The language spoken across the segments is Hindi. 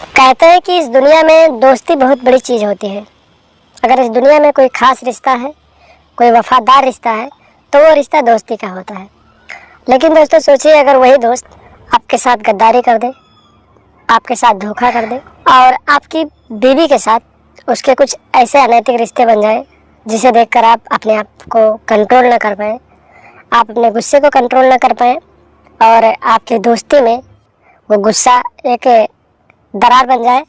कहते हैं कि इस दुनिया में दोस्ती बहुत बड़ी चीज़ होती है। अगर इस दुनिया में कोई ख़ास रिश्ता है, कोई वफादार रिश्ता है, तो वो रिश्ता दोस्ती का होता है। लेकिन दोस्तों सोचिए, अगर वही दोस्त आपके साथ गद्दारी कर दे, आपके साथ धोखा कर दे और आपकी बीवी के साथ उसके कुछ ऐसे अनैतिक रिश्ते बन जाए जिसे देखकर आप अपने आप को कंट्रोल ना कर पाएँ, आप अपने गुस्से को कंट्रोल ना कर पाएँ और आपकी दोस्ती में वो गुस्सा एक दरार बन जाए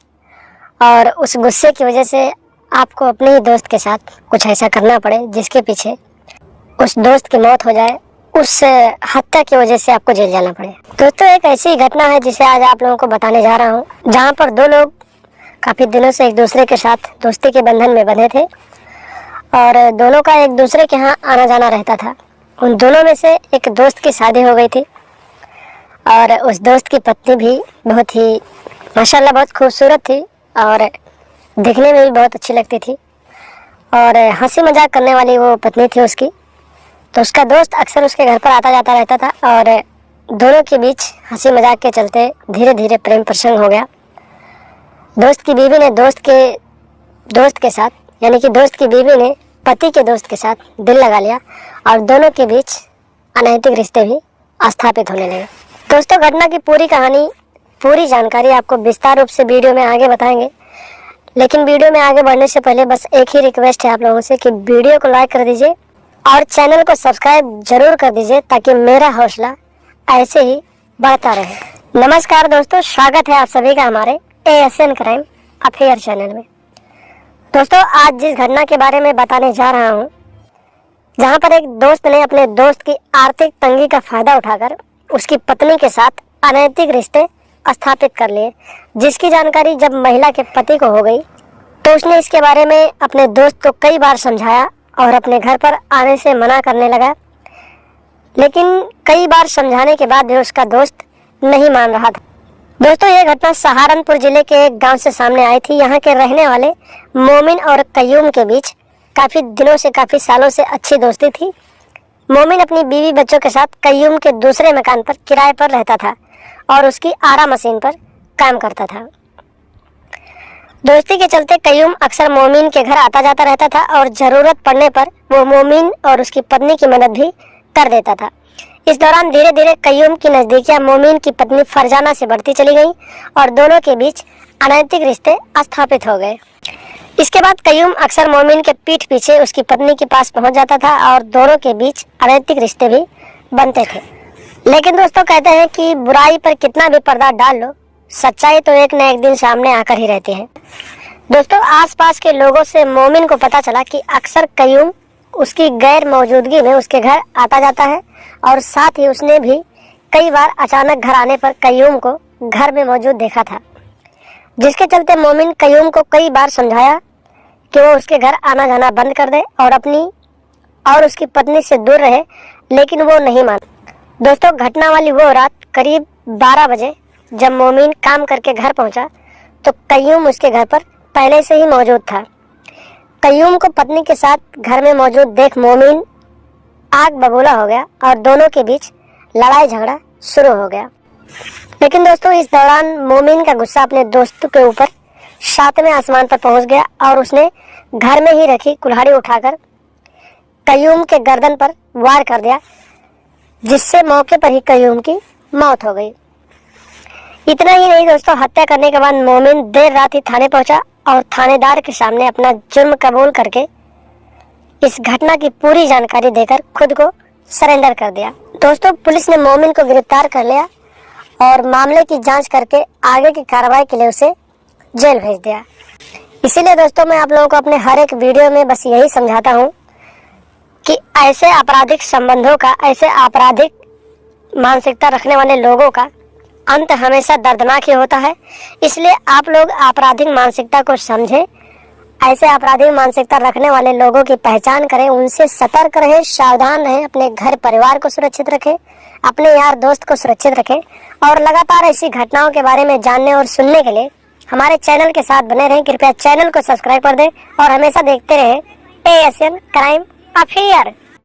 और उस गुस्से की वजह से आपको अपने ही दोस्त के साथ कुछ ऐसा करना पड़े जिसके पीछे उस दोस्त की मौत हो जाए, उस हत्या की वजह से आपको जेल जाना पड़े। दोस्तों एक ऐसी घटना है जिसे आज आप लोगों को बताने जा रहा हूँ, जहाँ पर दो लोग काफ़ी दिनों से एक दूसरे के साथ दोस्ती के बंधन में बंधे थे और दोनों का एक दूसरे के यहाँ आना जाना रहता था। उन दोनों में से एक दोस्त की शादी हो गई थी और उस दोस्त की पत्नी भी बहुत ही माशाल्लाह बहुत खूबसूरत थी और दिखने में भी बहुत अच्छी लगती थी और हंसी मजाक करने वाली वो पत्नी थी उसकी। तो उसका दोस्त अक्सर उसके घर पर आता जाता रहता था और दोनों के बीच हंसी मजाक के चलते धीरे धीरे प्रेम प्रसंग हो गया। दोस्त की बीवी ने दोस्त के साथ, यानी कि दोस्त की बीवी ने पति के दोस्त के साथ दिल लगा लिया और दोनों के बीच अनैतिक रिश्ते भी स्थापित होने लगे। दोस्तों घटना की पूरी कहानी, पूरी जानकारी आपको विस्तार रूप से वीडियो में आगे बताएंगे, लेकिन वीडियो में आगे बढ़ने से पहले बस एक ही रिक्वेस्ट है आप लोगों से कि वीडियो को लाइक कर दीजिए और चैनल को सब्सक्राइब जरूर कर दीजिए ताकि मेरा हौसला ऐसे ही बढ़ता रहे। नमस्कार दोस्तों, स्वागत है आप सभी का हमारे ASN क्राइम अफेयर चैनल में। दोस्तों आज जिस घटना के बारे में बताने जा रहा हूँ, जहाँ पर एक दोस्त ने अपने दोस्त की आर्थिक तंगी का फायदा उठाकर उसकी पत्नी के साथ अनैतिक रिश्ते स्थापित कर लिए, जिसकी जानकारी जब महिला के पति को हो गई तो उसने इसके बारे में अपने दोस्त को कई बार समझाया और अपने घर पर आने से मना करने लगा, लेकिन कई बार समझाने के बाद भी उसका दोस्त नहीं मान रहा था। दोस्तों ये घटना सहारनपुर जिले के एक गांव से सामने आई थी। यहाँ के रहने वाले मोमिन और कयूम के बीच काफ़ी दिनों से, काफ़ी सालों से अच्छी दोस्ती थी। मोमिन अपनी बीवी बच्चों के साथ कयूम के दूसरे मकान पर किराए पर रहता था और उसकी आरा मशीन पर काम करता था। दोस्ती के चलते कयूम अक्सर मोमिन के घर आता जाता रहता था और ज़रूरत पड़ने पर वो मोमिन और उसकी पत्नी की मदद भी कर देता था। इस दौरान धीरे धीरे कयूम की नज़दीकियाँ मोमिन की पत्नी फरजाना से बढ़ती चली गई और दोनों के बीच अनैतिक रिश्ते स्थापित हो गए। इसके बाद कयूम अक्सर मोमिन के पीठ पीछे उसकी पत्नी के पास पहुंच जाता था और दोनों के बीच अनैतिक रिश्ते भी बनते थे। लेकिन दोस्तों कहते हैं कि बुराई पर कितना भी पर्दा डाल लो, सच्चाई तो एक न एक दिन सामने आकर ही रहती है। दोस्तों आसपास के लोगों से मोमिन को पता चला कि अक्सर कयूम उसकी गैर मौजूदगी में उसके घर आता जाता है और साथ ही उसने भी कई बार अचानक घर आने पर कयूम को घर में मौजूद देखा था, जिसके चलते मोमिन कयूम को कई बार समझाया कि वो उसके घर आना जाना बंद कर दे और अपनी और उसकी पत्नी से दूर रहे, लेकिन वो नहीं माना। दोस्तों घटना वाली वो रात करीब 12 बजे जब मोमिन काम करके घर पहुंचा तो कयूम उसके घर पर पहले से ही मौजूद था। कयूम को पत्नी के साथ घर में मौजूद देख मोमिन आग बबूला हो गया और दोनों के बीच लड़ाई झगड़ा शुरू हो गया। लेकिन दोस्तों इस दौरान मोमिन का गुस्सा अपने दोस्त के ऊपर 7वें आसमान पर पहुंच गया और उसने घर में ही रखी कुल्हाड़ी उठाकर कयूम के गर्दन पर वार कर दिया, जिससे मौके पर ही कयूम की मौत हो गई। इतना ही नहीं दोस्तों, हत्या करने के बाद मोमिन देर रात ही थाने पहुंचा और थानेदार के सामने अपना जुर्म कबूल करके इस घटना की पूरी जानकारी देकर खुद को सरेंडर कर दिया। दोस्तों पुलिस ने मोमिन को गिरफ्तार कर लिया और मामले की जांच करके आगे की कार्रवाई के लिए उसे जेल भेज दिया। इसीलिए दोस्तों मैं आप लोगों को अपने हर एक वीडियो में बस यही समझाता हूँ कि ऐसे आपराधिक संबंधों का, ऐसे आपराधिक मानसिकता रखने वाले लोगों का अंत हमेशा दर्दनाक ही होता है। इसलिए आप लोग आपराधिक मानसिकता को समझें, ऐसे आपराधिक मानसिकता रखने वाले लोगों की पहचान करें, उनसे सतर्क रहें, सावधान रहें, अपने घर परिवार को सुरक्षित रखें, अपने यार दोस्त को सुरक्षित रखें और लगातार ऐसी घटनाओं के बारे में जानने और सुनने के लिए हमारे चैनल के साथ बने रहें। कृपया चैनल को सब्सक्राइब कर दें और हमेशा देखते रहें ASN क्राइम अफेयर।